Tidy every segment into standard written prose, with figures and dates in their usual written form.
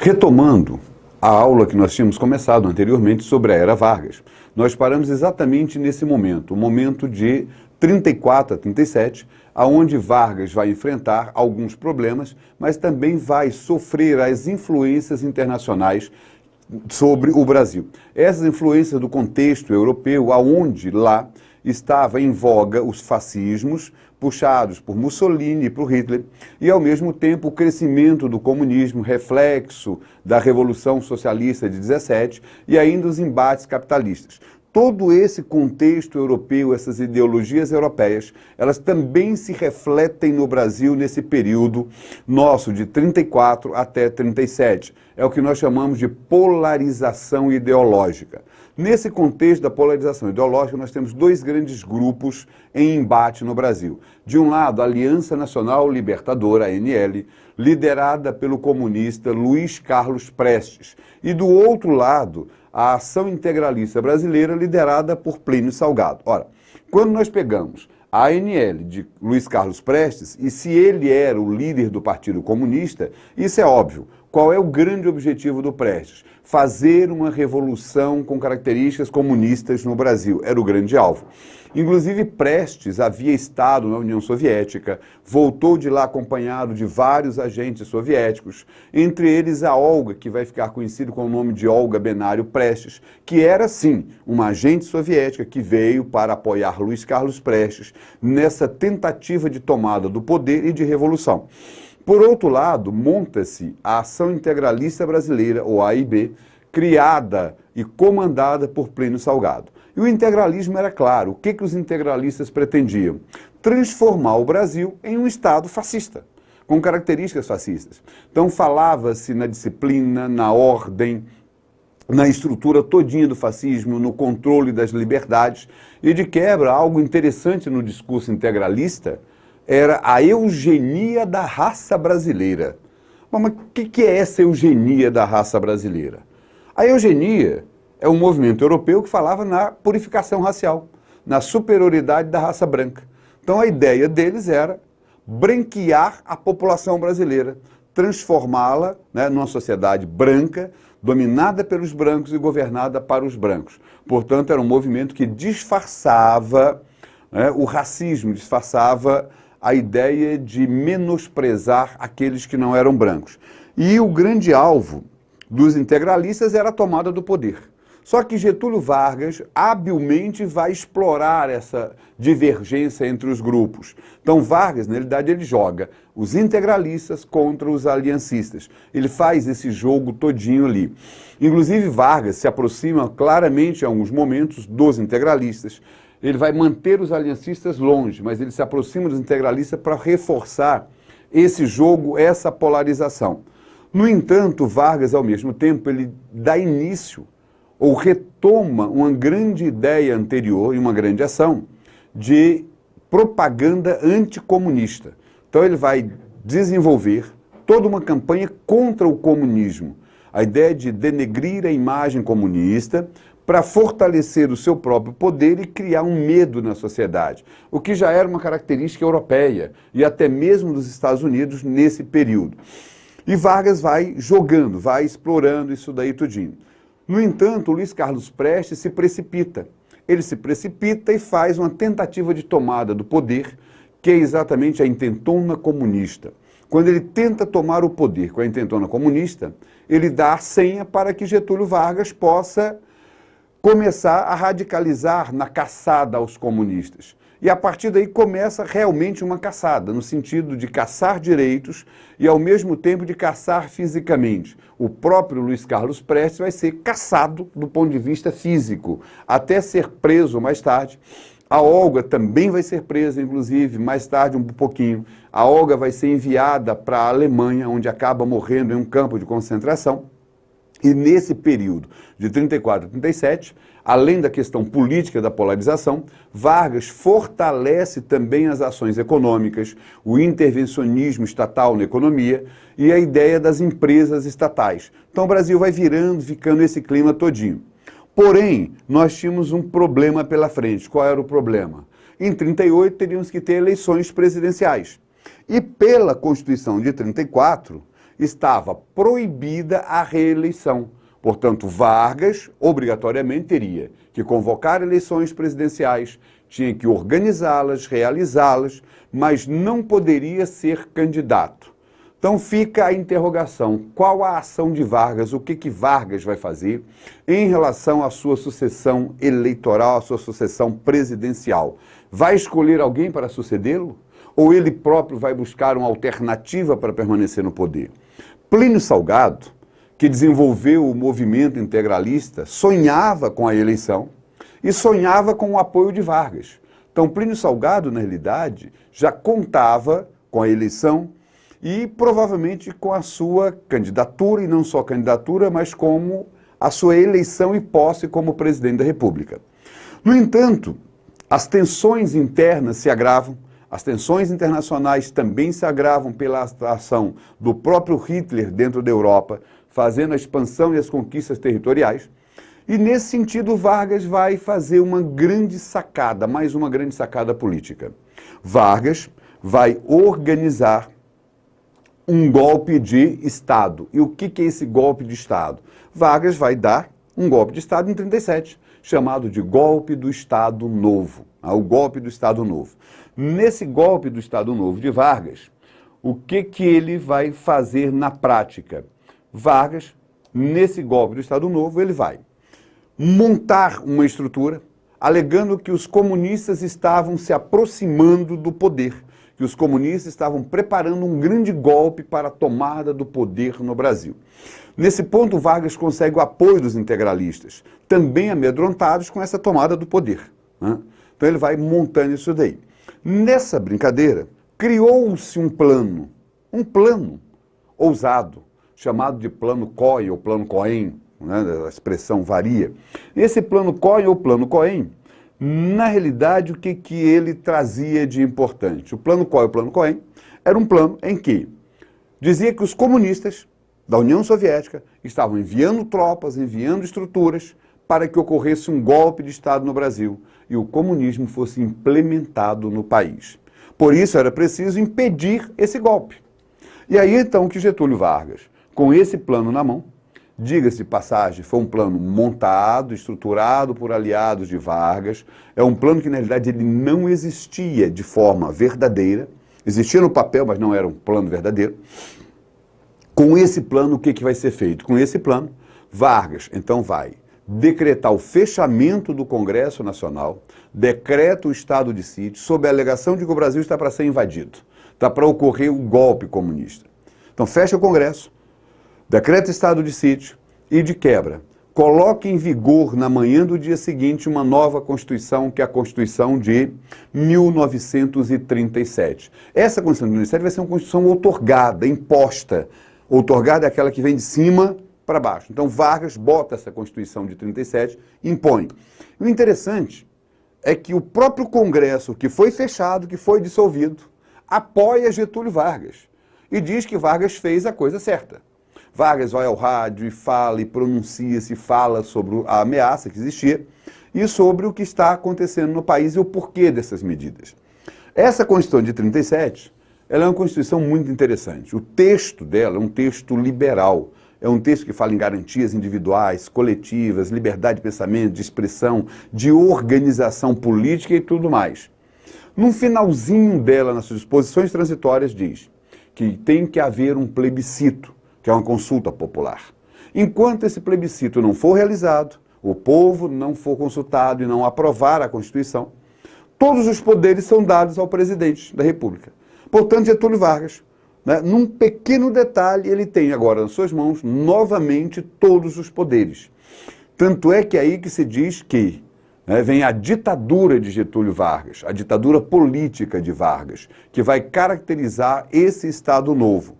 Retomando a aula que nós tínhamos começado anteriormente sobre a Era Vargas, nós paramos exatamente nesse momento, o momento de 34 a 37, aonde Vargas vai enfrentar alguns problemas, mas também vai sofrer as influências internacionais sobre o Brasil. Essas influências do contexto europeu, aonde lá estava em voga os fascismos, puxados por Mussolini e por Hitler, e ao mesmo tempo o crescimento do comunismo, reflexo da Revolução Socialista de 17, e ainda os embates capitalistas. Todo esse contexto europeu, essas ideologias europeias, elas também se refletem no Brasil nesse período nosso, de 34 até 37. É o que nós chamamos de polarização ideológica. Nesse contexto da polarização ideológica, nós temos dois grandes grupos em embate no Brasil. De um lado, a Aliança Nacional Libertadora, a ANL, liderada pelo comunista Luiz Carlos Prestes. E do outro lado, a Ação Integralista Brasileira, liderada por Plínio Salgado. Ora, quando nós pegamos a ANL de Luiz Carlos Prestes, e se ele era o líder do Partido Comunista, isso é óbvio. Qual é o grande objetivo do Prestes? Fazer uma revolução com características comunistas no Brasil. Era o grande alvo. Inclusive, Prestes havia estado na União Soviética, voltou de lá acompanhado de vários agentes soviéticos, entre eles a Olga, que vai ficar conhecido com o nome de Olga Benário Prestes, que era, sim, uma agente soviética que veio para apoiar Luiz Carlos Prestes nessa tentativa de tomada do poder e de revolução. Por outro lado, monta-se a Ação Integralista Brasileira, ou AIB, criada e comandada por Plínio Salgado. E o integralismo era claro. O que os integralistas pretendiam? Transformar o Brasil em um Estado fascista, com características fascistas. Então falava-se na disciplina, na ordem, na estrutura todinha do fascismo, no controle das liberdades, e de quebra, algo interessante no discurso integralista, era a eugenia da raça brasileira. Mas o que é essa eugenia da raça brasileira? A eugenia é um movimento europeu que falava na purificação racial, na superioridade da raça branca. Então a ideia deles era branquear a população brasileira, transformá-la, né, numa sociedade branca, dominada pelos brancos e governada para os brancos. Portanto, era um movimento que disfarçava, né, o racismo, disfarçava a ideia de menosprezar aqueles que não eram brancos. E o grande alvo dos integralistas era a tomada do poder. Só que Getúlio Vargas habilmente vai explorar essa divergência entre os grupos. Então Vargas, na realidade, ele joga os integralistas contra os aliancistas. Ele faz esse jogo todinho ali. Inclusive Vargas se aproxima claramente em alguns momentos dos integralistas. Ele vai manter os aliancistas longe, mas ele se aproxima dos integralistas para reforçar esse jogo, essa polarização. No entanto, Vargas, ao mesmo tempo, ele dá início ou retoma uma grande ideia anterior e uma grande ação de propaganda anticomunista. Então ele vai desenvolver toda uma campanha contra o comunismo. A ideia de denegrir a imagem comunista para fortalecer o seu próprio poder e criar um medo na sociedade, o que já era uma característica europeia e até mesmo dos Estados Unidos nesse período. E Vargas vai jogando, vai explorando isso daí tudinho. No entanto, Luiz Carlos Prestes se precipita. Ele se precipita e faz uma tentativa de tomada do poder, que é exatamente a intentona comunista. Quando ele tenta tomar o poder com a intentona comunista, ele dá a senha para que Getúlio Vargas possa começar a radicalizar na caçada aos comunistas. E a partir daí começa realmente uma caçada, no sentido de caçar direitos e ao mesmo tempo de caçar fisicamente. O próprio Luiz Carlos Prestes vai ser caçado do ponto de vista físico, até ser preso mais tarde. A Olga também vai ser presa, inclusive, mais tarde um pouquinho. A Olga vai ser enviada para a Alemanha, onde acaba morrendo em um campo de concentração. E nesse período de 34 a 37, além da questão política da polarização, Vargas fortalece também as ações econômicas, o intervencionismo estatal na economia e a ideia das empresas estatais. Então o Brasil vai ficando esse clima todinho. Porém, nós tínhamos um problema pela frente. Qual era o problema? Em 38 teríamos que ter eleições presidenciais. E pela Constituição de 34, estava proibida a reeleição. Portanto, Vargas, obrigatoriamente, teria que convocar eleições presidenciais, tinha que organizá-las, realizá-las, mas não poderia ser candidato. Então fica a interrogação, qual a ação de Vargas, o que Vargas vai fazer em relação à sua sucessão eleitoral, à sua sucessão presidencial? Vai escolher alguém para sucedê-lo? Ou ele próprio vai buscar uma alternativa para permanecer no poder? Plínio Salgado, que desenvolveu o movimento integralista, sonhava com a eleição e sonhava com o apoio de Vargas. Então Plínio Salgado, na realidade, já contava com a eleição e provavelmente com a sua candidatura, e não só candidatura, mas como a sua eleição e posse como presidente da República. No entanto, as tensões internas se agravam, as tensões internacionais também se agravam pela ação do próprio Hitler dentro da Europa, fazendo a expansão e as conquistas territoriais. E nesse sentido, Vargas vai fazer uma grande sacada, mais uma grande sacada política. Vargas vai organizar um golpe de Estado. E o que é esse golpe de Estado? Vargas vai dar um golpe de Estado em 1937, chamado de golpe do Estado Novo. O golpe do Estado Novo. Nesse golpe do Estado Novo de Vargas, o que ele vai fazer na prática? Vargas, nesse golpe do Estado Novo, ele vai montar uma estrutura, alegando que os comunistas estavam se aproximando do poder, que os comunistas estavam preparando um grande golpe para a tomada do poder no Brasil. Nesse ponto, Vargas consegue o apoio dos integralistas, também amedrontados com essa tomada do poder, né? Então ele vai montando isso daí. Nessa brincadeira, criou-se um plano ousado, chamado de Plano Cohen ou Plano Cohen, né? A expressão varia. Esse Plano Cohen ou Plano Cohen, na realidade, o que ele trazia de importante? O Plano Cohen, o Plano Cohen, era um plano em que dizia que os comunistas da União Soviética estavam enviando tropas, enviando estruturas para que ocorresse um golpe de Estado no Brasil e o comunismo fosse implementado no país. Por isso era preciso impedir esse golpe. E aí então que Getúlio Vargas, com esse plano na mão, diga-se de passagem, foi um plano montado, estruturado por aliados de Vargas. É um plano que, na realidade, ele não existia de forma verdadeira. Existia no papel, mas não era um plano verdadeiro. Com esse plano, o que vai ser feito? Com esse plano, Vargas, então, vai decretar o fechamento do Congresso Nacional, decreta o estado de sítio, sob a alegação de que o Brasil está para ser invadido, está para ocorrer o golpe comunista. Então, fecha o Congresso, decreta estado de sítio e, de quebra, coloca em vigor na manhã do dia seguinte uma nova Constituição, que é a Constituição de 1937. Essa Constituição de 1937 vai ser uma Constituição outorgada, imposta. Outorgada é aquela que vem de cima para baixo. Então Vargas bota essa Constituição de 37 e impõe. E o interessante é que o próprio Congresso, que foi fechado, que foi dissolvido, apoia Getúlio Vargas e diz que Vargas fez a coisa certa. Vargas vai ao rádio e fala e pronuncia-se, fala sobre a ameaça que existia e sobre o que está acontecendo no país e o porquê dessas medidas. Essa Constituição de 37, ela é uma Constituição muito interessante. O texto dela é um texto liberal, é um texto que fala em garantias individuais, coletivas, liberdade de pensamento, de expressão, de organização política e tudo mais. No finalzinho dela, nas suas disposições transitórias, diz que tem que haver um plebiscito, que é uma consulta popular. Enquanto esse plebiscito não for realizado, o povo não for consultado e não aprovar a Constituição, todos os poderes são dados ao presidente da República. Portanto, Getúlio Vargas, né, num pequeno detalhe, ele tem agora nas suas mãos novamente todos os poderes. Tanto é que é aí que se diz que, né, vem a ditadura de Getúlio Vargas, a ditadura política de Vargas, que vai caracterizar esse Estado Novo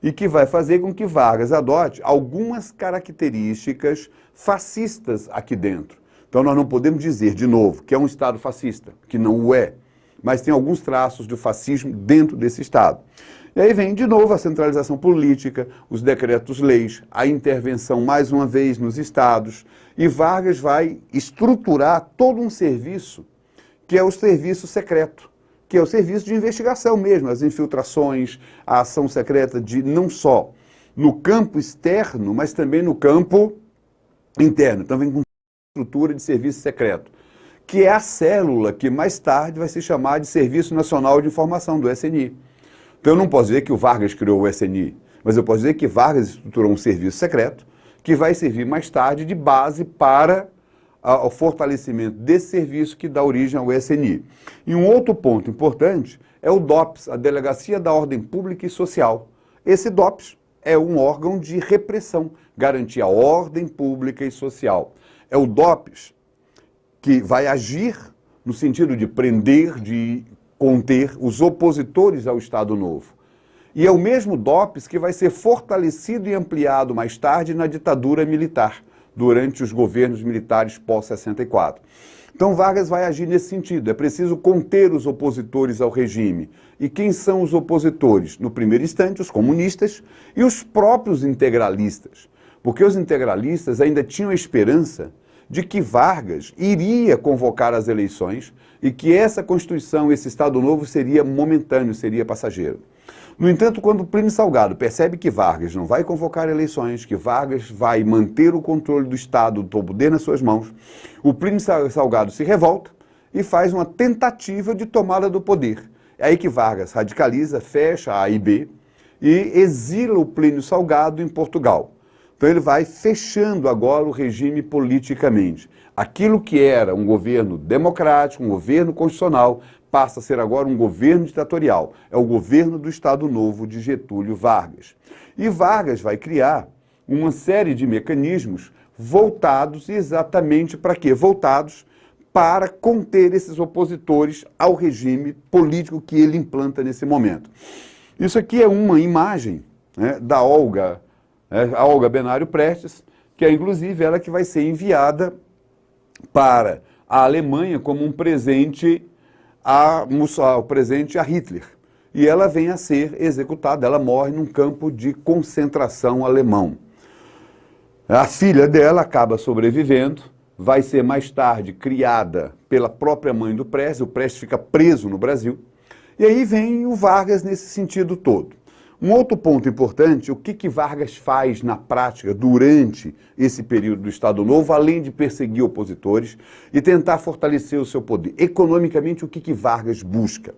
e que vai fazer com que Vargas adote algumas características fascistas aqui dentro. Então nós não podemos dizer, de novo, que é um Estado fascista, que não o é, mas tem alguns traços do fascismo dentro desse Estado. E aí vem, de novo, a centralização política, os decretos-leis, a intervenção, mais uma vez, nos estados, e Vargas vai estruturar todo um serviço, que é o serviço secreto, que é o serviço de investigação mesmo, as infiltrações, a ação secreta de não só no campo externo, mas também no campo interno. Então vem com estrutura de serviço secreto, que é a célula que mais tarde vai se chamar de Serviço Nacional de Informação, do SNI. Então eu não posso dizer que o Vargas criou o SNI, mas eu posso dizer que Vargas estruturou um serviço secreto que vai servir mais tarde de base para o fortalecimento desse serviço que dá origem ao SNI. E um outro ponto importante é o DOPS, a Delegacia da Ordem Pública e Social. Esse DOPS é um órgão de repressão, garantir a ordem pública e social. É o DOPS que vai agir no sentido de prender, de conter os opositores ao Estado Novo. E é o mesmo DOPS que vai ser fortalecido e ampliado mais tarde na ditadura militar, durante os governos militares pós-64. Então Vargas vai agir nesse sentido, é preciso conter os opositores ao regime. E quem são os opositores? No primeiro instante, os comunistas e os próprios integralistas, porque os integralistas ainda tinham a esperança de que Vargas iria convocar as eleições e que essa Constituição, esse Estado Novo seria momentâneo, seria passageiro. No entanto, quando Plínio Salgado percebe que Vargas não vai convocar eleições, que Vargas vai manter o controle do Estado, do poder nas suas mãos, o Plínio Salgado se revolta e faz uma tentativa de tomada do poder. É aí que Vargas radicaliza, fecha a AIB e exila o Plínio Salgado em Portugal. Então ele vai fechando agora o regime politicamente. Aquilo que era um governo democrático, um governo constitucional, passa a ser agora um governo ditatorial. É o governo do Estado Novo de Getúlio Vargas. E Vargas vai criar uma série de mecanismos voltados exatamente para quê? Voltados para conter esses opositores ao regime político que ele implanta nesse momento. Isso aqui é uma imagem, né, da Olga, a Olga Benário Prestes, que é inclusive ela que vai ser enviada para a Alemanha como um presente a Hitler. E ela vem a ser executada, ela morre num campo de concentração alemão. A filha dela acaba sobrevivendo, vai ser mais tarde criada pela própria mãe do Prestes, o Prestes fica preso no Brasil, e aí vem o Vargas nesse sentido todo. Um outro ponto importante, o que Vargas faz na prática durante esse período do Estado Novo, além de perseguir opositores e tentar fortalecer o seu poder. Economicamente, o que Vargas busca?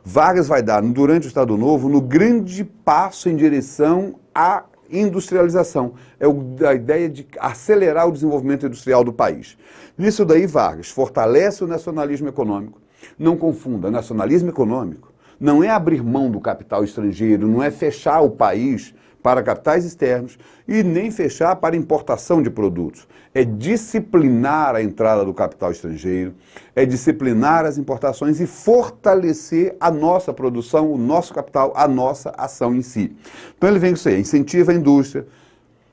Vargas vai dar, durante o Estado Novo, no grande passo em direção à industrialização. É a ideia de acelerar o desenvolvimento industrial do país. Nisso daí, Vargas fortalece o nacionalismo econômico. Não confunda, nacionalismo econômico não é abrir mão do capital estrangeiro, não é fechar o país para capitais externos e nem fechar para importação de produtos. É disciplinar a entrada do capital estrangeiro, é disciplinar as importações e fortalecer a nossa produção, o nosso capital, a nossa ação em si. Então ele vem com isso aí, incentiva a indústria.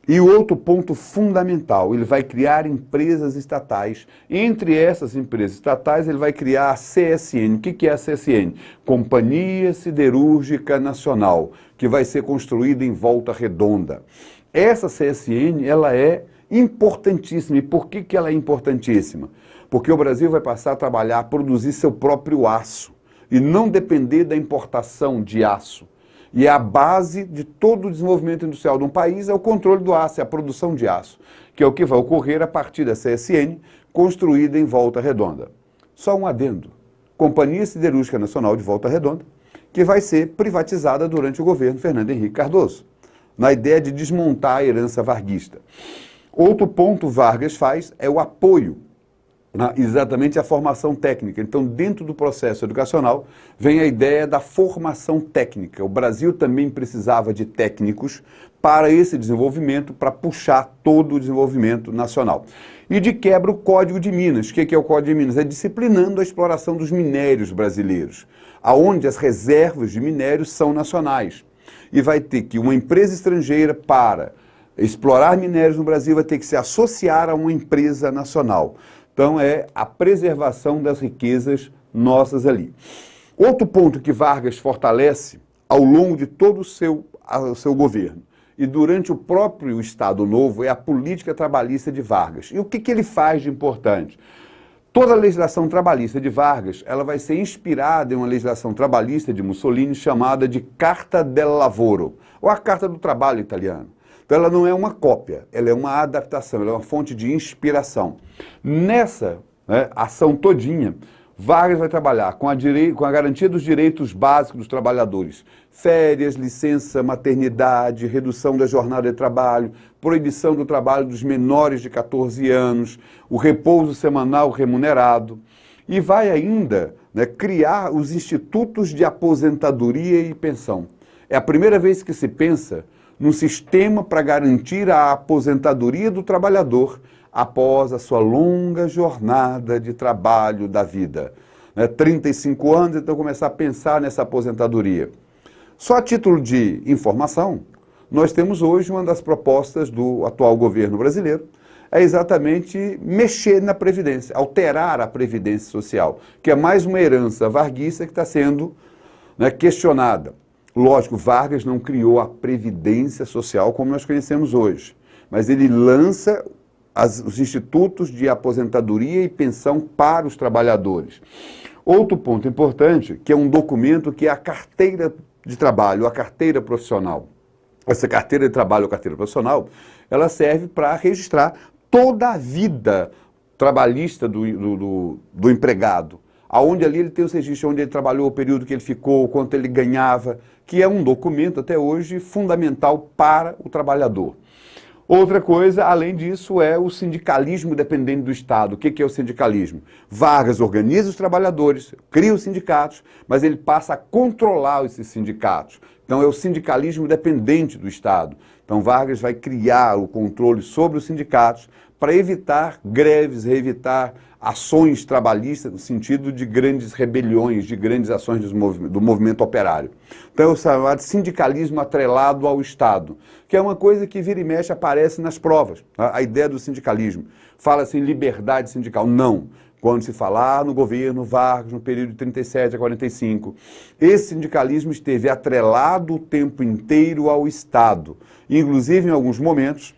E outro ponto fundamental, ele vai criar empresas estatais. Entre essas empresas estatais, ele vai criar a CSN. O que é a CSN? Companhia Siderúrgica Nacional, que vai ser construída em Volta Redonda. Essa CSN, ela é importantíssima. E por que ela é importantíssima? Porque o Brasil vai passar a trabalhar, a produzir seu próprio aço e não depender da importação de aço. E a base de todo o desenvolvimento industrial de um país é o controle do aço, é a produção de aço, que é o que vai ocorrer a partir da CSN, construída em Volta Redonda. Só um adendo. Companhia Siderúrgica Nacional de Volta Redonda, que vai ser privatizada durante o governo Fernando Henrique Cardoso, na ideia de desmontar a herança varguista. Outro ponto Vargas faz é o apoio exatamente a formação técnica. Então, dentro do processo educacional, vem a ideia da formação técnica. O Brasil também precisava de técnicos para esse desenvolvimento, para puxar todo o desenvolvimento nacional. E de quebra o Código de Minas. O que é o Código de Minas? É disciplinando a exploração dos minérios brasileiros, aonde as reservas de minérios são nacionais. E vai ter que uma empresa estrangeira, para explorar minérios no Brasil, vai ter que se associar a uma empresa nacional. Então, é a preservação das riquezas nossas ali. Outro ponto que Vargas fortalece ao longo de todo o seu governo e durante o próprio Estado Novo é a política trabalhista de Vargas. E o que ele faz de importante? Toda a legislação trabalhista de Vargas, ela vai ser inspirada em uma legislação trabalhista de Mussolini chamada de Carta del Lavoro, ou a Carta do Trabalho italiana. Então ela não é uma cópia, ela é uma adaptação, ela é uma fonte de inspiração. Nessa ação todinha, Vargas vai trabalhar com a garantia dos direitos básicos dos trabalhadores. Férias, licença, maternidade, redução da jornada de trabalho, proibição do trabalho dos menores de 14 anos, o repouso semanal remunerado. E vai ainda criar os institutos de aposentadoria e pensão. É a primeira vez que se pensa num sistema para garantir a aposentadoria do trabalhador após a sua longa jornada de trabalho da vida. 35 anos, então começar a pensar nessa aposentadoria. Só a título de informação, nós temos hoje uma das propostas do atual governo brasileiro, é exatamente mexer na Previdência, alterar a Previdência Social, que é mais uma herança varguista que está sendo questionada. Lógico, Vargas não criou a Previdência Social como nós conhecemos hoje, mas ele lança os institutos de aposentadoria e pensão para os trabalhadores. Outro ponto importante, que é um documento que é a carteira de trabalho, a carteira profissional. Essa carteira de trabalho, a carteira profissional, ela serve para registrar toda a vida trabalhista do empregado, aonde ali ele tem os registros, onde ele trabalhou, o período que ele ficou, quanto ele ganhava, que é um documento até hoje fundamental para o trabalhador. Outra coisa, além disso, é o sindicalismo dependente do Estado. O que é o sindicalismo? Vargas organiza os trabalhadores, cria os sindicatos, mas ele passa a controlar esses sindicatos. Então é o sindicalismo dependente do Estado. Então Vargas vai criar o controle sobre os sindicatos para evitar greves, evitar ações trabalhistas no sentido de grandes rebeliões, de grandes ações do movimento operário. Então é o chamado sindicalismo atrelado ao Estado, que é uma coisa que vira e mexe aparece nas provas. A ideia do sindicalismo. Fala-se em liberdade sindical. Não. Quando se falar no governo Vargas, no período de 37 a 45, esse sindicalismo esteve atrelado o tempo inteiro ao Estado, inclusive em alguns momentos,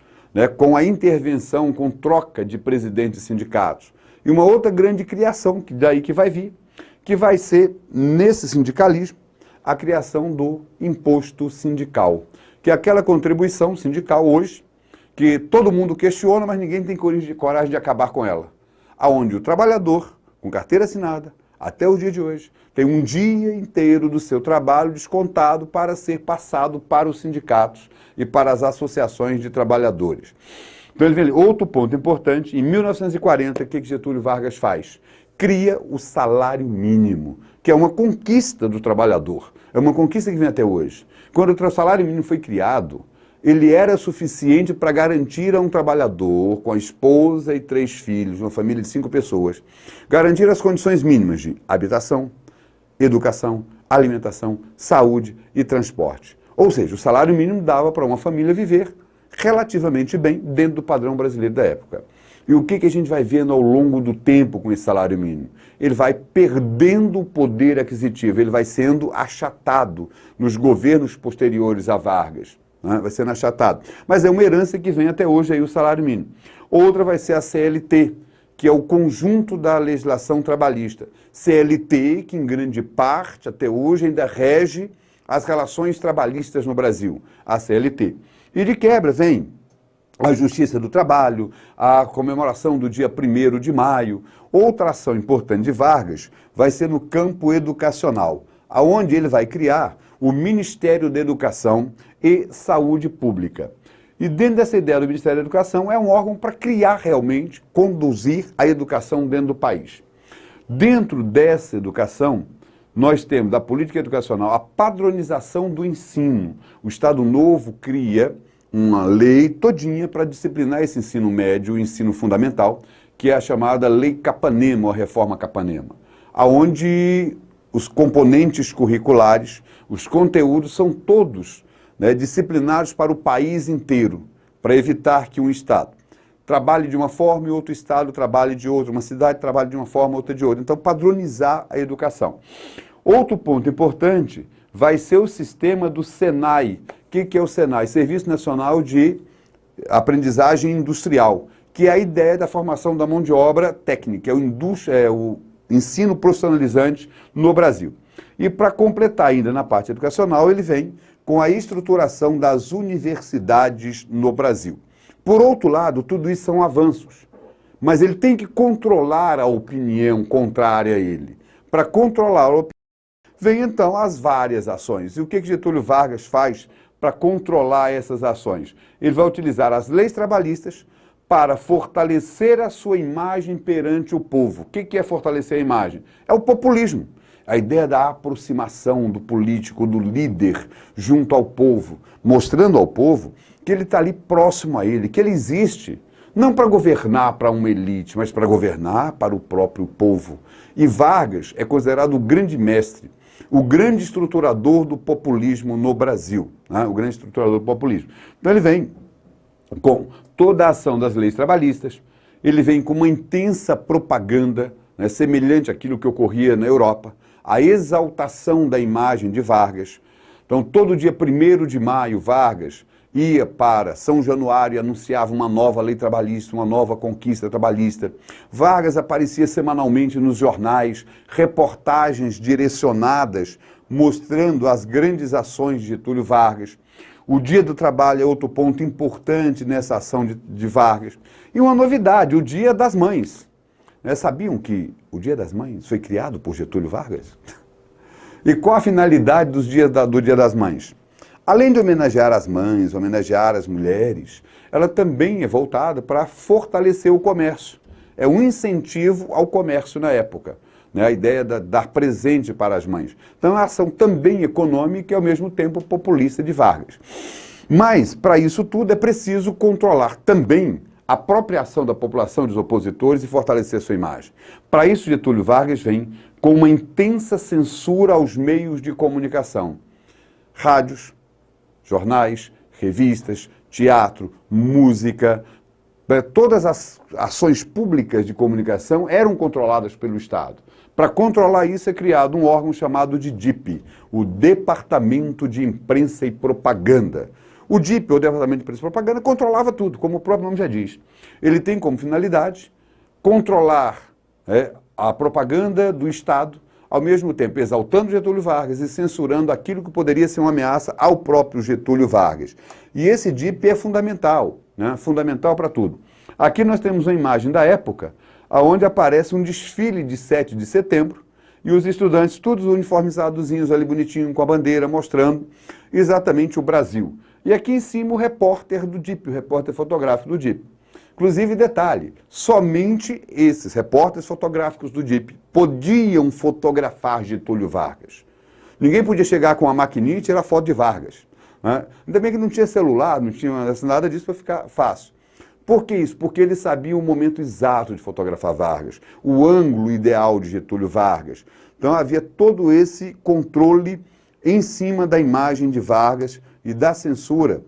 com a intervenção, com troca de presidentes de sindicatos. E uma outra grande criação, que daí que vai vir, que vai ser, nesse sindicalismo, a criação do imposto sindical, que é aquela contribuição sindical hoje, que todo mundo questiona, mas ninguém tem coragem de acabar com ela. Aonde o trabalhador, com carteira assinada, até o dia de hoje, tem um dia inteiro do seu trabalho descontado para ser passado para os sindicatos e para as associações de trabalhadores. Então, ele vem ali. Outro ponto importante, em 1940, o que Getúlio Vargas faz? Cria o salário mínimo, que é uma conquista do trabalhador, é uma conquista que vem até hoje. Quando o salário mínimo foi criado, ele era suficiente para garantir a um trabalhador, com a esposa e 3 filhos, uma família de 5 pessoas, garantir as condições mínimas de habitação, educação, alimentação, saúde e transporte. Ou seja, o salário mínimo dava para uma família viver relativamente bem dentro do padrão brasileiro da época. E o que a gente vai vendo ao longo do tempo com esse salário mínimo? Ele vai perdendo o poder aquisitivo, ele vai sendo achatado nos governos posteriores a Vargas. Vai sendo achatado. Mas é uma herança que vem até hoje aí o salário mínimo. Outra vai ser a CLT, que é o conjunto da legislação trabalhista. CLT, que em grande parte até hoje ainda rege as relações trabalhistas no Brasil, a CLT. E de quebra vem a Justiça do Trabalho, a comemoração do dia 1º de maio. Outra ação importante de Vargas vai ser no campo educacional, aonde ele vai criar o Ministério da Educação e Saúde Pública. E dentro dessa ideia do Ministério da Educação é um órgão para criar realmente, conduzir a educação dentro do país. Dentro dessa educação, nós temos da política educacional a padronização do ensino. O Estado Novo cria uma lei todinha para disciplinar esse ensino médio, o ensino fundamental, que é a chamada Lei Capanema, ou a Reforma Capanema, aonde os componentes curriculares, os conteúdos são todos disciplinados para o país inteiro, para evitar que um Estado trabalhe de uma forma e outro Estado trabalhe de outra, uma cidade trabalhe de uma forma, outra de outra. Então, padronizar a educação. Outro ponto importante vai ser o sistema do SENAI. O que é o SENAI? Serviço Nacional de Aprendizagem Industrial, que é a ideia da formação da mão de obra técnica, o ensino profissionalizante no Brasil. E para completar ainda na parte educacional, ele vem com a estruturação das universidades no Brasil. Por outro lado, tudo isso são avanços, mas ele tem que controlar a opinião contrária a ele. Para controlar a opinião, vem então as várias ações. E o que Getúlio Vargas faz para controlar essas ações? Ele vai utilizar as leis trabalhistas para fortalecer a sua imagem perante o povo. O que é fortalecer a imagem? É o populismo. A ideia da aproximação do político, do líder, junto ao povo, mostrando ao povo que ele está ali próximo a ele, que ele existe, não para governar para uma elite, mas para governar para o próprio povo. E Vargas é considerado o grande mestre, o grande estruturador do populismo no Brasil, né? O grande estruturador do populismo. Então ele vem com toda a ação das leis trabalhistas, ele vem com uma intensa propaganda, né, semelhante àquilo que ocorria na Europa, a exaltação da imagem de Vargas. Então, todo dia 1º de maio, Vargas ia para São Januário e anunciava uma nova lei trabalhista, uma nova conquista trabalhista. Vargas aparecia semanalmente nos jornais, reportagens direcionadas, mostrando as grandes ações de Getúlio Vargas. O Dia do Trabalho é outro ponto importante nessa ação de Vargas. E uma novidade, o Dia das Mães. Sabiam que o Dia das Mães foi criado por Getúlio Vargas? E qual a finalidade do Dia das Mães? Além de homenagear as mães, homenagear as mulheres, ela também é voltada para fortalecer o comércio. É um incentivo ao comércio na época, né? A ideia de dar presente para as mães. Então, é uma ação também econômica e, ao mesmo tempo, populista de Vargas. Mas, para isso tudo, é preciso controlar também a própria ação da população dos opositores e fortalecer sua imagem. Para isso, Getúlio Vargas vem com uma intensa censura aos meios de comunicação. Rádios, jornais, revistas, teatro, música, todas as ações públicas de comunicação eram controladas pelo Estado. Para controlar isso é criado um órgão chamado de DIP, o Departamento de Imprensa e Propaganda. O DIP, o Departamento de Imprensa e Propaganda, controlava tudo, como o próprio nome já diz. Ele tem como finalidade controlar a propaganda do Estado, ao mesmo tempo exaltando Getúlio Vargas e censurando aquilo que poderia ser uma ameaça ao próprio Getúlio Vargas. E esse DIP é fundamental, né? Fundamental para tudo. Aqui nós temos uma imagem da época, onde aparece um desfile de 7 de setembro, e os estudantes todos uniformizadozinhos ali bonitinho, com a bandeira, mostrando exatamente o Brasil. E aqui em cima o repórter do DIP, o repórter fotográfico do DIP. Inclusive, detalhe, somente esses repórteres fotográficos do DIP podiam fotografar Getúlio Vargas. Ninguém podia chegar com a maquininha e tirar foto de Vargas, né? Ainda bem que não tinha celular, não tinha nada disso para ficar fácil. Por que isso? Porque eles sabiam o momento exato de fotografar Vargas, o ângulo ideal de Getúlio Vargas. Então havia todo esse controle em cima da imagem de Vargas e da censura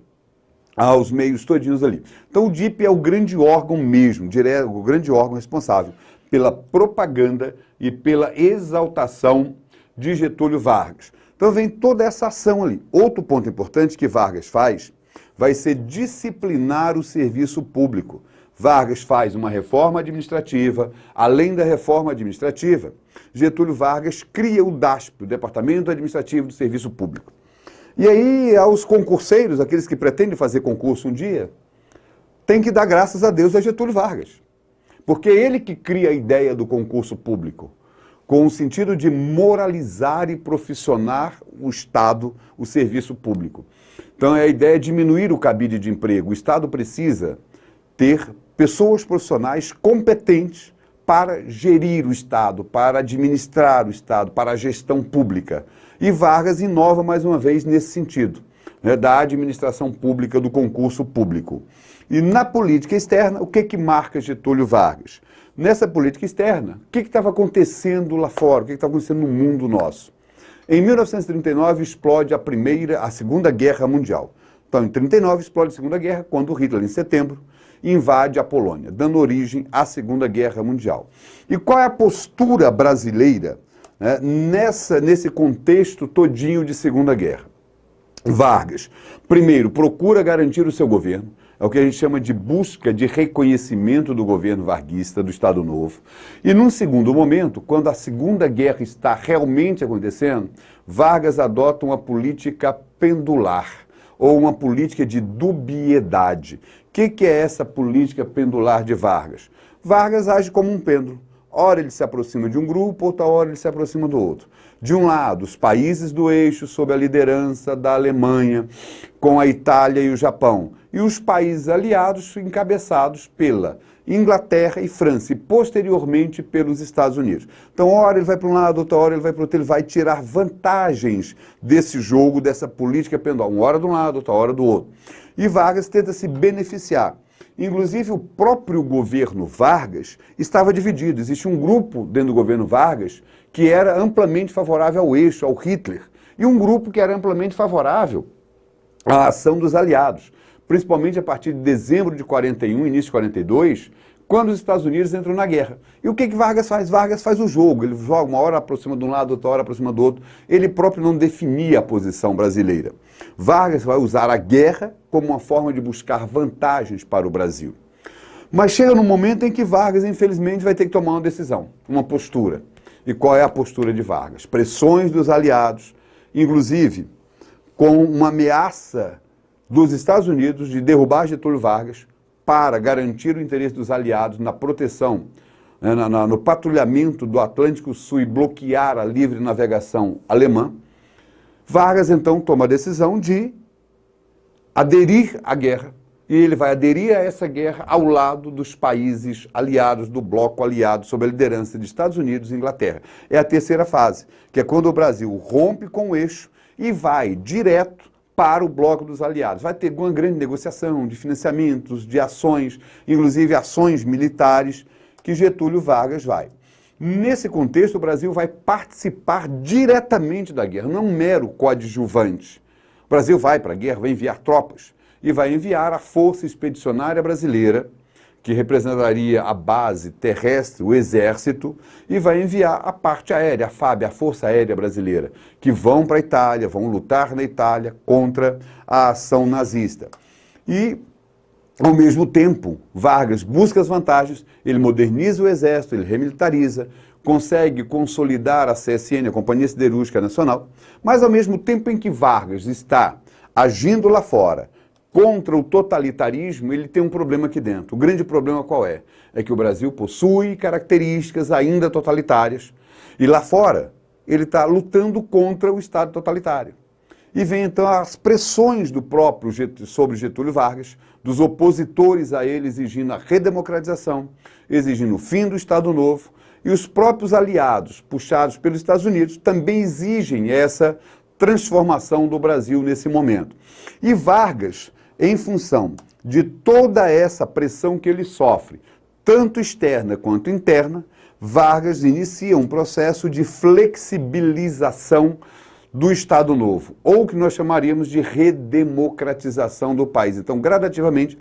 aos meios todinhos ali. Então o DIP é o grande órgão mesmo, o grande órgão responsável pela propaganda e pela exaltação de Getúlio Vargas. Então vem toda essa ação ali. Outro ponto importante que Vargas faz vai ser disciplinar o serviço público. Vargas faz uma reforma administrativa. Além da reforma administrativa, Getúlio Vargas cria o DASP, o Departamento Administrativo do Serviço Público. E aí, aos concurseiros, aqueles que pretendem fazer concurso um dia, tem que dar graças a Deus a Getúlio Vargas. Porque é ele que cria a ideia do concurso público, com o sentido de moralizar e profissionar o Estado, o serviço público. Então, é a ideia de diminuir o cabide de emprego. O Estado precisa ter pessoas profissionais competentes para gerir o Estado, para administrar o Estado, para a gestão pública. E Vargas inova mais uma vez nesse sentido, né, da administração pública, do concurso público. E na política externa, o que marca Getúlio Vargas? Nessa política externa, o que estava acontecendo lá fora, o que estava acontecendo no mundo nosso? Em 1939 explode a Segunda Guerra Mundial. Então, em 1939 explode a Segunda Guerra, quando Hitler, em setembro, invade a Polônia, dando origem à Segunda Guerra Mundial. E qual é a postura brasileira, né, nesse contexto todinho de Segunda Guerra? Vargas, primeiro, procura garantir o seu governo, é o que a gente chama de busca de reconhecimento do governo varguista, do Estado Novo. E num segundo momento, quando a Segunda Guerra está realmente acontecendo, Vargas adota uma política pendular, ou uma política de dubiedade. O que é essa política pendular de Vargas? Vargas age como um pêndulo. Ora ele se aproxima de um grupo, outra hora ele se aproxima do outro. De um lado, os países do eixo sob a liderança da Alemanha, com a Itália e o Japão. E os países aliados encabeçados pela Inglaterra e França, e posteriormente pelos Estados Unidos. Então, ora ele vai para um lado, outra hora ele vai para o outro, ele vai tirar vantagens desse jogo, dessa política pendular. Uma hora de um lado, outra hora do outro. E Vargas tenta se beneficiar. Inclusive, o próprio governo Vargas estava dividido. Existe um grupo dentro do governo Vargas que era amplamente favorável ao eixo, ao Hitler, e um grupo que era amplamente favorável à ação dos aliados, principalmente a partir de dezembro de 41, início de 42, quando os Estados Unidos entram na guerra. E o que Vargas faz? Vargas faz o jogo. Ele joga uma hora aproxima de um lado, outra hora aproxima do outro. Ele próprio não definia a posição brasileira. Vargas vai usar a guerra como uma forma de buscar vantagens para o Brasil. Mas chega num momento em que Vargas, infelizmente, vai ter que tomar uma decisão, uma postura. E qual é a postura de Vargas? Pressões dos aliados, inclusive com uma ameaça dos Estados Unidos de derrubar Getúlio Vargas para garantir o interesse dos aliados na proteção, no patrulhamento do Atlântico Sul e bloquear a livre navegação alemã. Vargas, então, toma a decisão de aderir à guerra, e ele vai aderir a essa guerra ao lado dos países aliados, do bloco aliado, sob a liderança de Estados Unidos e Inglaterra. É a terceira fase, que é quando o Brasil rompe com o eixo e vai direto para o bloco dos aliados. Vai ter uma grande negociação de financiamentos, de ações, inclusive ações militares, que Getúlio Vargas vai. Nesse contexto, o Brasil vai participar diretamente da guerra, não um mero coadjuvante. O Brasil vai para a guerra, vai enviar tropas e vai enviar a Força Expedicionária Brasileira, que representaria a base terrestre, o Exército, e vai enviar a parte aérea, a FAB, a Força Aérea Brasileira, que vão para a Itália, vão lutar na Itália contra a ação nazista. E, ao mesmo tempo, Vargas busca as vantagens, ele moderniza o Exército, ele remilitariza, consegue consolidar a CSN, a Companhia Siderúrgica Nacional, mas ao mesmo tempo em que Vargas está agindo lá fora, contra o totalitarismo, ele tem um problema aqui dentro. O grande problema qual é? É que o Brasil possui características ainda totalitárias e lá fora ele está lutando contra o Estado totalitário. E vem então as pressões do próprio sobre Getúlio Vargas, dos opositores a ele exigindo a redemocratização, exigindo o fim do Estado Novo, e os próprios aliados, puxados pelos Estados Unidos, também exigem essa transformação do Brasil nesse momento. E Vargas, em função de toda essa pressão que ele sofre, tanto externa quanto interna, Vargas inicia um processo de flexibilização do Estado Novo, ou o que nós chamaríamos de redemocratização do país. Então, gradativamente,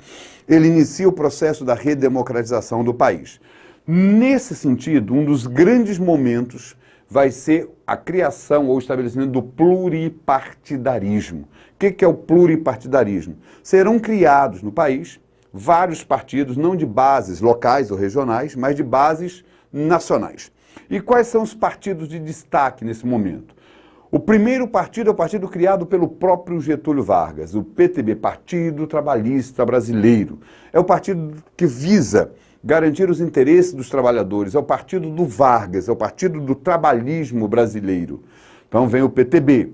ele inicia o processo da redemocratização do país. Nesse sentido, um dos grandes momentos vai ser a criação ou o estabelecimento do pluripartidarismo. O que é o pluripartidarismo? Serão criados no país vários partidos, não de bases locais ou regionais, mas de bases nacionais. E quais são os partidos de destaque nesse momento? O primeiro partido é o partido criado pelo próprio Getúlio Vargas, o PTB, Partido Trabalhista Brasileiro. É o partido que visa garantir os interesses dos trabalhadores, é o partido do Vargas, é o partido do trabalhismo brasileiro. Então vem o PTB.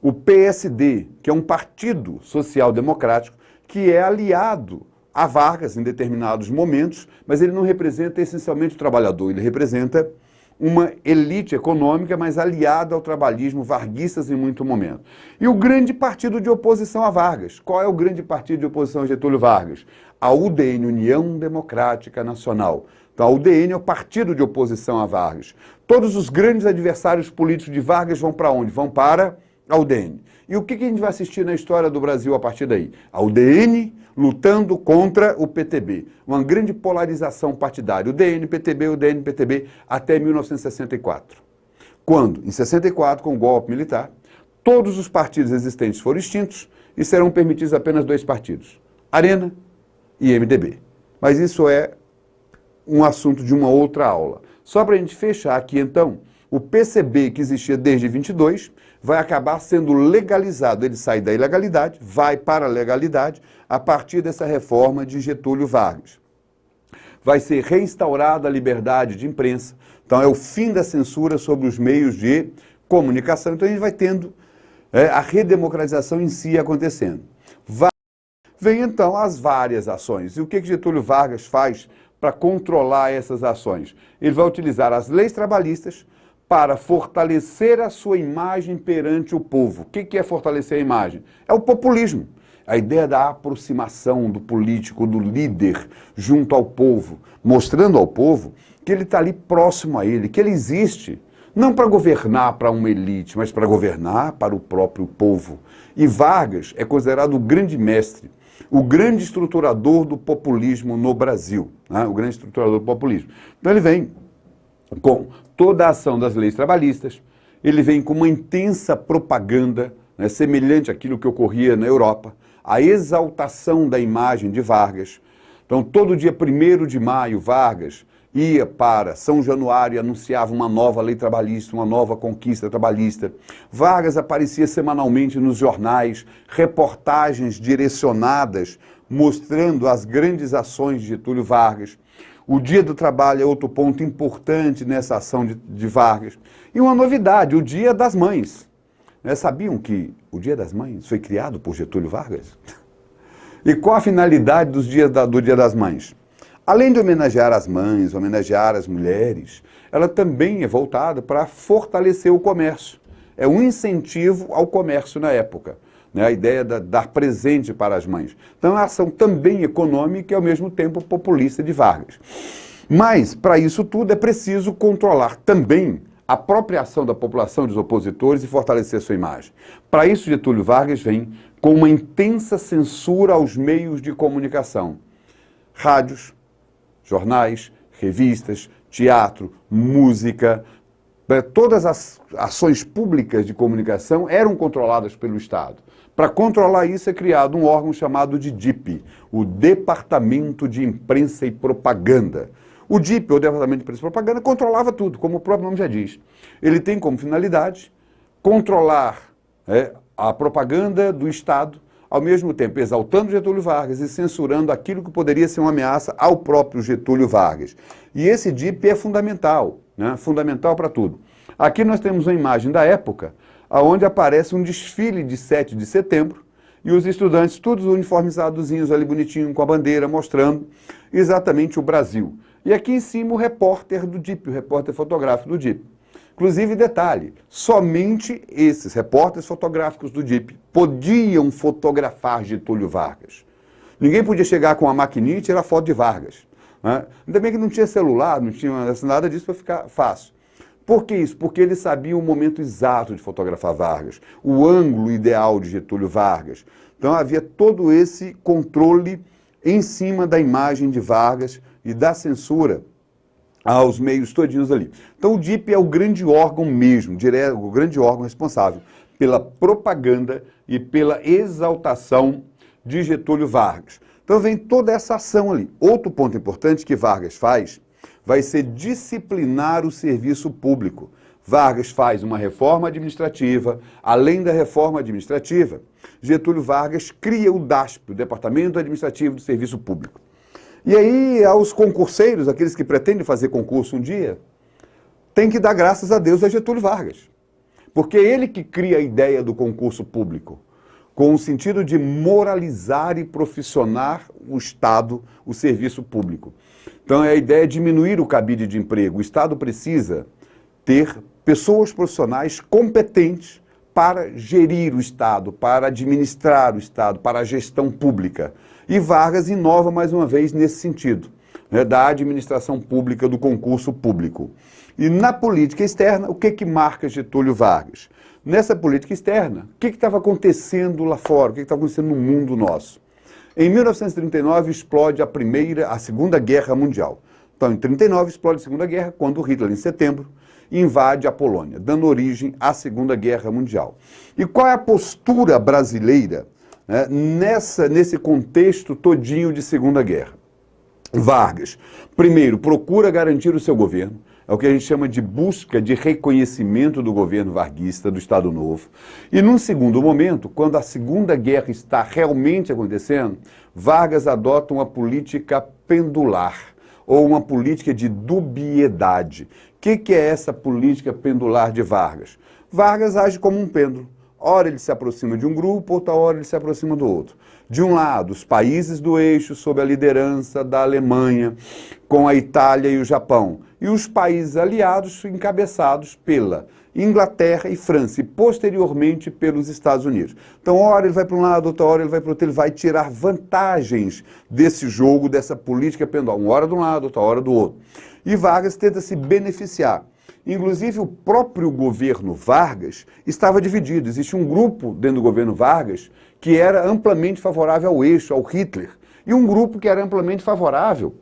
O PSD, que é um partido social-democrático, que é aliado a Vargas em determinados momentos, mas ele não representa essencialmente o trabalhador, ele representa uma elite econômica, mas aliada ao trabalhismo, varguistas em muito momento. E o grande partido de oposição a Vargas. Qual é o grande partido de oposição a Getúlio Vargas? A UDN, União Democrática Nacional. Então, a UDN é o partido de oposição a Vargas. Todos os grandes adversários políticos de Vargas vão para onde? Vão para a UDN. E o que a gente vai assistir na história do Brasil a partir daí? A UDN lutando contra o PTB. Uma grande polarização partidária. UDN, PTB, UDN, PTB, até 1964. Quando, em 64, com o golpe militar, todos os partidos existentes foram extintos e serão permitidos apenas 2 partidos, Arena e MDB. Mas isso é um assunto de uma outra aula. Só para a gente fechar aqui, então, o PCB que existia desde 22 vai acabar sendo legalizado. Ele sai da ilegalidade, vai para a legalidade a partir dessa reforma de Getúlio Vargas. Vai ser reinstaurada a liberdade de imprensa. Então é o fim da censura sobre os meios de comunicação. Então a gente vai tendo a redemocratização em si acontecendo. Vem então as várias ações. E o que Getúlio Vargas faz para controlar essas ações? Ele vai utilizar as leis trabalhistas para fortalecer a sua imagem perante o povo. O que é fortalecer a imagem? É o populismo. A ideia da aproximação do político, do líder, junto ao povo, mostrando ao povo que ele está ali próximo a ele, que ele existe, não para governar para uma elite, mas para governar para o próprio povo. E Vargas é considerado o grande mestre, o grande estruturador do populismo no Brasil, né? O grande estruturador do populismo. Então ele vem com toda a ação das leis trabalhistas, ele vem com uma intensa propaganda, né, semelhante àquilo que ocorria na Europa, a exaltação da imagem de Vargas. Então, todo dia 1º de maio, Vargas ia para São Januário e anunciava uma nova lei trabalhista, uma nova conquista trabalhista. Vargas aparecia semanalmente nos jornais, reportagens direcionadas, mostrando as grandes ações de Getúlio Vargas. O Dia do Trabalho é outro ponto importante nessa ação de Vargas. E uma novidade, o Dia das Mães. Sabiam que o Dia das Mães foi criado por Getúlio Vargas? E qual a finalidade do Dia das Mães? Além de homenagear as mães, homenagear as mulheres, ela também é voltada para fortalecer o comércio. É um incentivo ao comércio na época, né? A ideia de dar presente para as mães. Então, é uma ação também econômica e, ao mesmo tempo, populista de Vargas. Mas, para isso tudo, é preciso controlar também a própria ação da população, dos opositores, e fortalecer sua imagem. Para isso, Getúlio Vargas vem com uma intensa censura aos meios de comunicação. Rádios, jornais, revistas, teatro, música, todas as ações públicas de comunicação eram controladas pelo Estado. Para controlar isso é criado um órgão chamado de DIP, o Departamento de Imprensa e Propaganda. O DIP, ou Departamento de Imprensa e Propaganda, controlava tudo, como o próprio nome já diz. Ele tem como finalidade controlar a propaganda do Estado, ao mesmo tempo exaltando Getúlio Vargas e censurando aquilo que poderia ser uma ameaça ao próprio Getúlio Vargas. E esse DIP é fundamental, né? Fundamental para tudo. Aqui nós temos uma imagem da época, onde aparece um desfile de 7 de setembro, e os estudantes todos uniformizadozinhos ali bonitinho, com a bandeira, mostrando exatamente o Brasil. E aqui em cima o repórter do DIP, o repórter fotográfico do DIP. Inclusive, detalhe, somente esses repórteres fotográficos do DIP podiam fotografar Getúlio Vargas. Ninguém podia chegar com a maquininha e tirar foto de Vargas, né? Ainda bem que não tinha celular, não tinha nada disso para ficar fácil. Por que isso? Porque eles sabiam o momento exato de fotografar Vargas, o ângulo ideal de Getúlio Vargas. Então havia todo esse controle em cima da imagem de Vargas e da censura aos meios todinhos ali. Então o DIP é o grande órgão mesmo, o grande órgão responsável pela propaganda e pela exaltação de Getúlio Vargas. Então vem toda essa ação ali. Outro ponto importante que Vargas faz vai ser disciplinar o serviço público. Vargas faz uma reforma administrativa. Além da reforma administrativa, Getúlio Vargas cria o DASP, o Departamento Administrativo do Serviço Público. E aí, aos concurseiros, aqueles que pretendem fazer concurso um dia, tem que dar graças a Deus a Getúlio Vargas. Porque é ele que cria a ideia do concurso público, com o sentido de moralizar e profissionar o Estado, o serviço público. Então, é a ideia de diminuir o cabide de emprego. O Estado precisa ter pessoas profissionais competentes para gerir o Estado, para administrar o Estado, para a gestão pública. E Vargas inova mais uma vez nesse sentido, né, da administração pública, do concurso público. E na política externa, o que marca Getúlio Vargas? Nessa política externa, o que estava acontecendo lá fora, o que estava acontecendo no mundo nosso? Em 1939 explode a Segunda Guerra Mundial. Então, em 1939 explode a Segunda Guerra, quando Hitler, em setembro, invade a Polônia, dando origem à Segunda Guerra Mundial. E qual é a postura brasileira, né, nesse contexto todinho de Segunda Guerra? Vargas, primeiro, procura garantir o seu governo, é o que a gente chama de busca de reconhecimento do governo varguista, do Estado Novo. E num segundo momento, quando a Segunda Guerra está realmente acontecendo, Vargas adota uma política pendular, ou uma política de dubiedade. O que é essa política pendular de Vargas? Vargas age como um pêndulo. Ora ele se aproxima de um grupo, outra hora ele se aproxima do outro. De um lado, os países do eixo sob a liderança da Alemanha, com a Itália e o Japão. E os países aliados encabeçados pela Inglaterra e França, e posteriormente pelos Estados Unidos. Então, ora ele vai para um lado, outra hora ele vai para o outro, ele vai tirar vantagens desse jogo, dessa política pendular. Uma hora de um lado, outra hora do outro. E Vargas tenta se beneficiar. Inclusive, o próprio governo Vargas estava dividido. Existe um grupo dentro do governo Vargas que era amplamente favorável ao eixo, ao Hitler, e um grupo que era amplamente favorável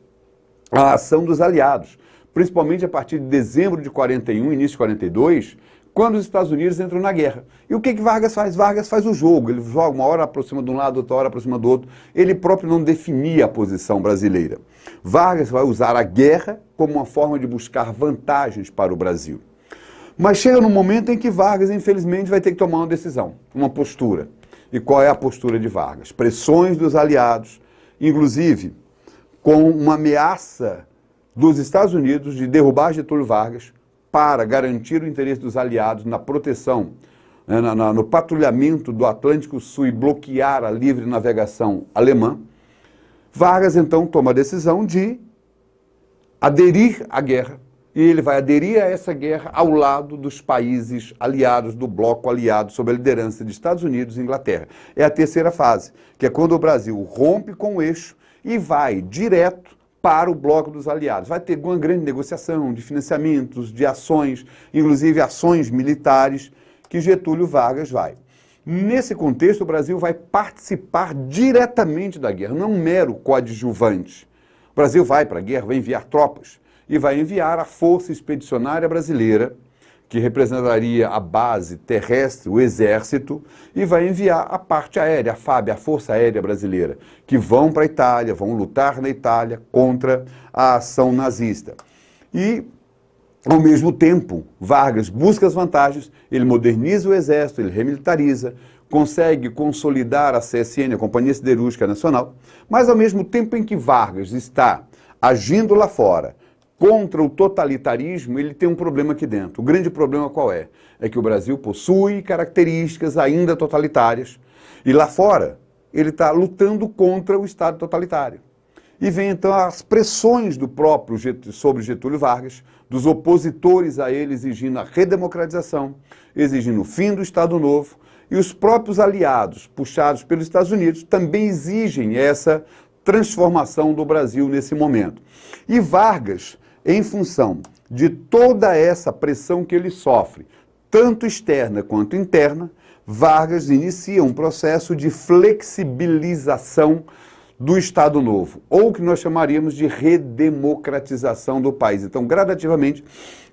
à ação dos aliados, principalmente a partir de dezembro de 41, início de 42, quando os Estados Unidos entram na guerra. E o que Vargas faz? Vargas faz o jogo. Ele joga uma hora aproxima de um lado, outra hora aproxima do outro. Ele próprio não definia a posição brasileira. Vargas vai usar a guerra como uma forma de buscar vantagens para o Brasil. Mas chega num momento em que Vargas, infelizmente, vai ter que tomar uma decisão, uma postura. E qual é a postura de Vargas? Pressões dos aliados, inclusive com uma ameaça dos Estados Unidos de derrubar Getúlio Vargas para garantir o interesse dos aliados na proteção, né, no patrulhamento do Atlântico Sul e bloquear a livre navegação alemã. Vargas, então, toma a decisão de aderir à guerra. E ele vai aderir a essa guerra ao lado dos países aliados, do bloco aliado, sob a liderança de Estados Unidos e Inglaterra. É a terceira fase, que é quando o Brasil rompe com o eixo e vai direto para o bloco dos aliados. Vai ter uma grande negociação de financiamentos, de ações, inclusive ações militares, que Getúlio Vargas vai. Nesse contexto, o Brasil vai participar diretamente da guerra, não um mero coadjuvante. O Brasil vai para a guerra, vai enviar tropas e vai enviar a Força Expedicionária Brasileira, que representaria a base terrestre, o Exército, e vai enviar a parte aérea, a FAB, a Força Aérea Brasileira, que vão para a Itália, vão lutar na Itália contra a ação nazista. E, ao mesmo tempo, Vargas busca as vantagens, ele moderniza o Exército, ele remilitariza, consegue consolidar a CSN, a Companhia Siderúrgica Nacional, mas ao mesmo tempo em que Vargas está agindo lá fora, contra o totalitarismo, ele tem um problema aqui dentro. O grande problema qual é? É que o Brasil possui características ainda totalitárias e lá fora ele está lutando contra o Estado totalitário. E vem então as pressões do próprio sobre Getúlio Vargas, dos opositores a ele exigindo a redemocratização, exigindo o fim do Estado Novo, e os próprios aliados, puxados pelos Estados Unidos, também exigem essa transformação do Brasil nesse momento. E Vargas, em função de toda essa pressão que ele sofre, tanto externa quanto interna, Vargas inicia um processo de flexibilização do Estado Novo, ou o que nós chamaríamos de redemocratização do país. Então, gradativamente,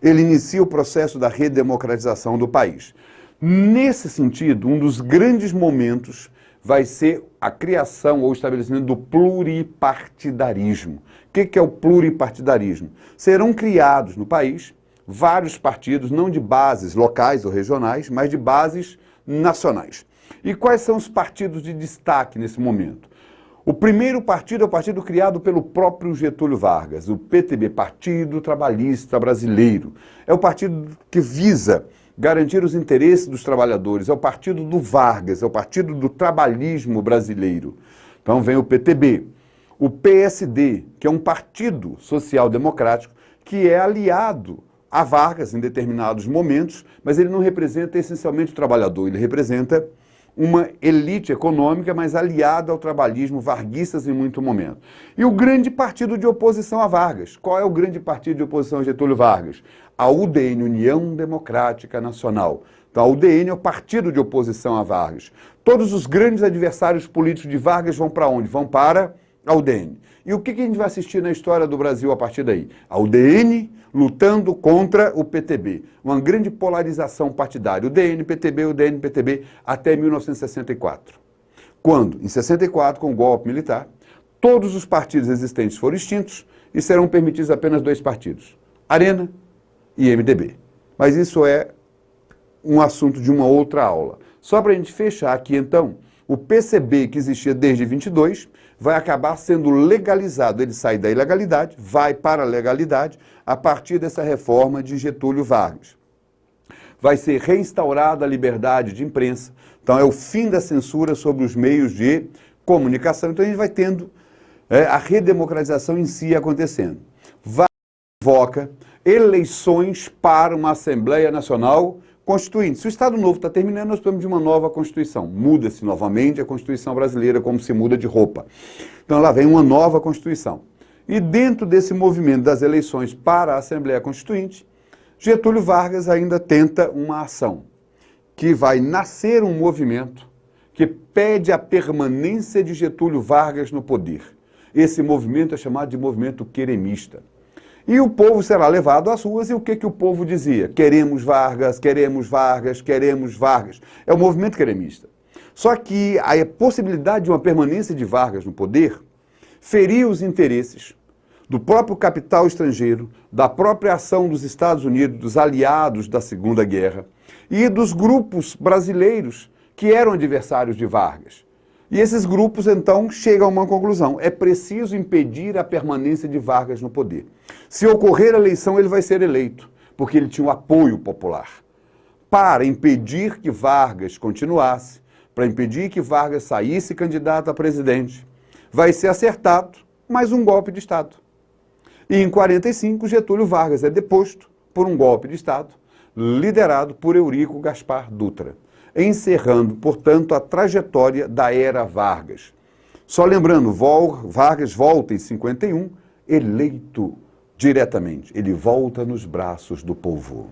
ele inicia o processo da redemocratização do país. Nesse sentido, um dos grandes momentos vai ser a criação ou estabelecimento do pluripartidarismo. O que é o pluripartidarismo? Serão criados no país vários partidos, não de bases locais ou regionais, mas de bases nacionais. E quais são os partidos de destaque nesse momento? O primeiro partido é o partido criado pelo próprio Getúlio Vargas, o PTB, Partido Trabalhista Brasileiro. É o partido que visa garantir os interesses dos trabalhadores, é o partido do Vargas, é o partido do trabalhismo brasileiro. Então vem o PTB, o PSD, que é um partido social-democrático que é aliado a Vargas em determinados momentos, mas ele não representa essencialmente o trabalhador, ele representa uma elite econômica, mas aliada ao trabalhismo, varguistas em muito momento. E o grande partido de oposição a Vargas. Qual é o grande partido de oposição a Getúlio Vargas? A UDN, União Democrática Nacional. Então, a UDN é o partido de oposição a Vargas. Todos os grandes adversários políticos de Vargas vão para onde? Vão para a UDN. E o que a gente vai assistir na história do Brasil a partir daí? A UDN lutando contra o PTB. Uma grande polarização partidária. UDN, PTB, UDN, PTB, até 1964. Quando, em 64, com o golpe militar, todos os partidos existentes foram extintos e serão permitidos apenas 2 partidos, Arena e MDB. Mas isso é um assunto de uma outra aula. Só para a gente fechar aqui, então, o PCB que existia desde 22 vai acabar sendo legalizado. Ele sai da ilegalidade, vai para a legalidade a partir dessa reforma de Getúlio Vargas. Vai ser reinstaurada a liberdade de imprensa. Então é o fim da censura sobre os meios de comunicação. Então a gente vai tendo a redemocratização em si acontecendo. Vai convoca eleições para uma Assembleia Nacional Constituinte. Se o Estado Novo está terminando, nós precisamos de uma nova Constituição. Muda-se novamente a Constituição brasileira como se muda de roupa. Então lá vem uma nova Constituição. E dentro desse movimento das eleições para a Assembleia Constituinte, Getúlio Vargas ainda tenta uma ação, que vai nascer um movimento que pede a permanência de Getúlio Vargas no poder. Esse movimento é chamado de movimento queremista. E o povo será levado às ruas, e o que o povo dizia? Queremos Vargas, queremos Vargas, queremos Vargas. É o movimento queremista. Só que a possibilidade de uma permanência de Vargas no poder feria os interesses do próprio capital estrangeiro, da própria ação dos Estados Unidos, dos aliados da Segunda Guerra, e dos grupos brasileiros que eram adversários de Vargas. E esses grupos, então, chegam a uma conclusão. É preciso impedir a permanência de Vargas no poder. Se ocorrer a eleição, ele vai ser eleito, porque ele tinha o apoio popular. Para impedir que Vargas continuasse, para impedir que Vargas saísse candidato a presidente, vai ser acertado mais um golpe de Estado. E em 45, Getúlio Vargas é deposto por um golpe de Estado, liderado por Eurico Gaspar Dutra, encerrando, portanto, a trajetória da era Vargas. Só lembrando, Vargas volta em 51, eleito diretamente. Ele volta nos braços do povo.